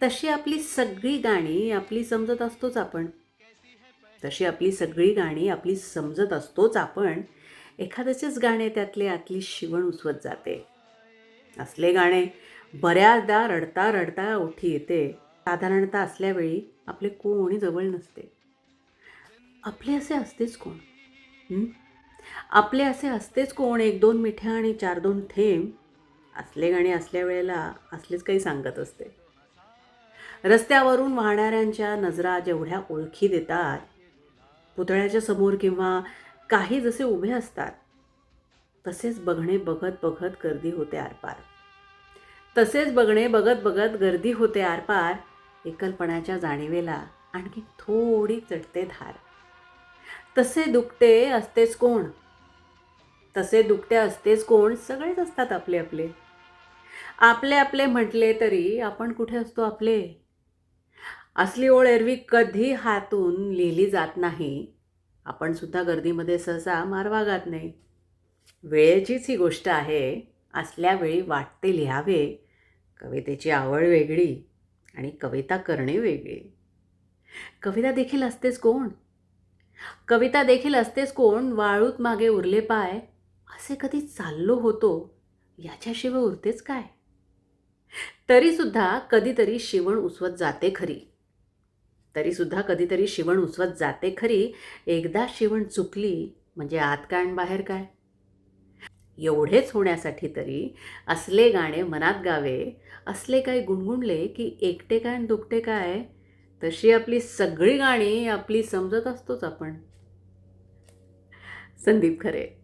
तशी आपली सगळी गाणी आपली समजत असतोच आपण. तशी आपली सगळी गाणी आपली समजत असतोच आपण. एखाद्याचेच गाणे त्यातले आतली शिवण उसवत जाते. असले गाणे बऱ्याचदा रडता रडता ओठी येते. साधारणतः असल्या वेळी आपले कोणी जवळ नसते. आपले असे असतेच कोण? हं? आपले असे असतेच कोण? 1-2 मिठ्या आणि 4-2 थेंब. असले गाणे असल्या वेळेला असलेच काही सांगत असते. रस्त्यावरून वाहणाऱ्यांच्या नजरा जेवढ्या ओळखी देतात, पुतळ्याच्या समोर किंवा काही जसे उभे असतात, तसेच बघणे बघत बघत गर्दी होते आरपार. तसेच बघणे बघत बघत गर्दी होते आरपार. एकलपणाच्या जाणीवेला आणखी थोडी चढते धार. तसे दुखते असतेच कोण? तसे दुखते असतेच कोण? सगळेच असतात आपले आपले. आपले आपले म्हटले तरी आपण कुठे असतो आपले? असली ओळ एरवी कधी हातून लिहिली जात नाही. आपण सुद्धा गर्दीमध्ये सहसा मारवागात नाही. वेळेचीच ही गोष्ट आहे. असल्या वेळी वाटते लिहावे. कवितेची आवड वेगळी आणि कविता करणे वेगळी. कविता देखील असतेच कोण? कविता देखील असतेच कोण? वाळूत मागे उरले पाय, असे कधी चाललो होतो, याच्याशिवाय उरतेच काय? तरीसुद्धा कधीतरी शिवण उसवत जाते खरी. तरीसुद्धा कधीतरी शिवण उसवत जाते खरी. एकदा शिवण चुकली म्हणजे आत काय आणि बाहेर काय? एवढेच होण्यासाठी तरी असले गाणे मनात गावे. असले काही गुणगुणले की एकटे काय आणि दुखटे काय? तशी आपली सगळी गाणी आपली समजत असतोच आपण. संदीप खरे.